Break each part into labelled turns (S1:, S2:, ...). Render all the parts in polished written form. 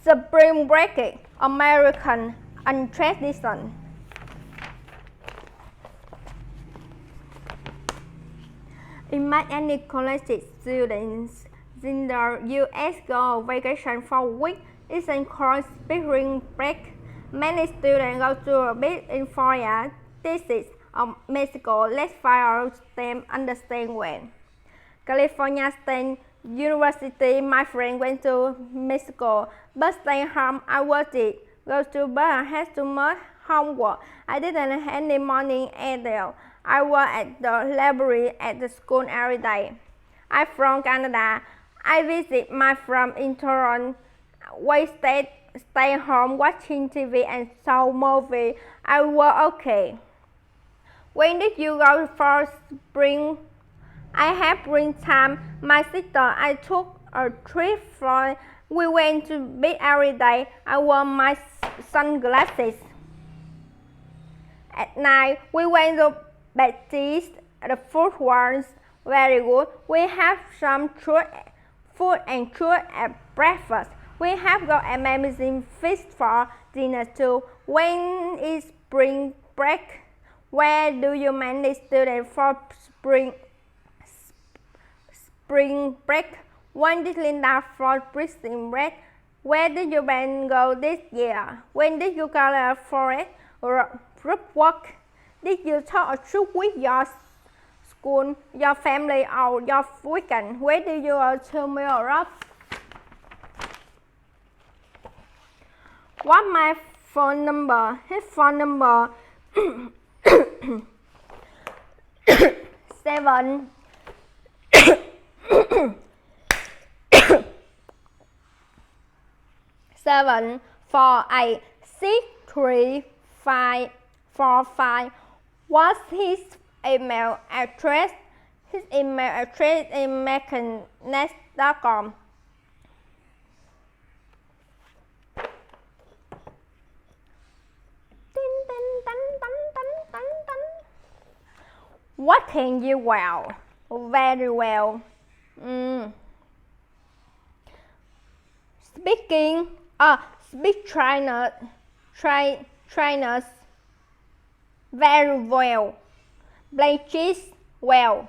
S1: Spring break, American tradition. Imagine college students in the US go on vacation for a week. It's called spring break. Many students go to a beach in Florida, Texas, or Mexico. Let's find out them understand when. California State University, my friend went to Mexico, but stayed home. I worked it. Go to bed and had too much homework. I didn't have any morning either. I work at the library at the school every day. I'm from Canada. I visit my friend in Toronto. We stay home watching TV and saw movie. I work okay. When did you go for spring? I have spring time. My sister, I took a trip for. We went to beach every day. I wore my sunglasses. At night, we went to Betty's. The food was very good. We have some food and fruit at breakfast. We have got amazing fish for dinner too. When is spring break? Where do you manage students for spring break? When did Linda for spring break? Where did you band go this year? When did you go for it? Group work? Did you talk a trip with your school, your family, or your weekend? Where do you tell me about? What's my phone number? His phone number 7 748635545. What's his email address? His email address is mechanet.com. What can you well? Very well. Speak trainers very well. Play chess well.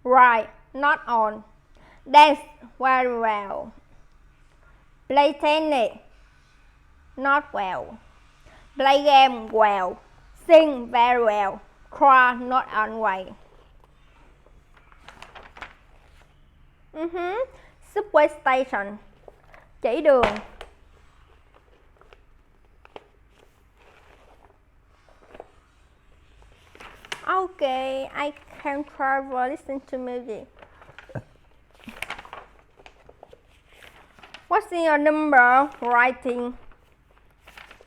S1: Right, not on. Dance very well. Play tennis not well. Play game well. Sing very well. Cry not always. Subway station. Chỉ đường. Okay, I can travel, listen to music. What's your number? Writing.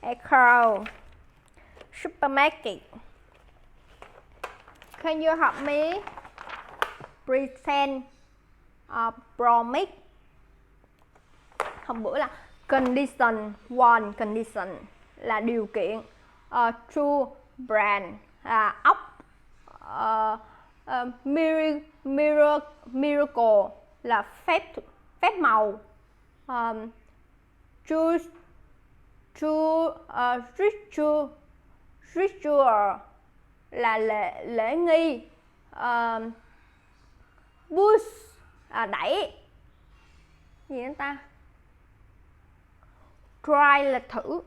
S1: A car. Supermarket. Can you help me? Present. Promise. Hôm bữa là condition. One condition là điều kiện. True brand là ốc. Miracle là phép màu. Ritual là lễ nghi. Push đẩy. Gì nữa ta? Try là thử.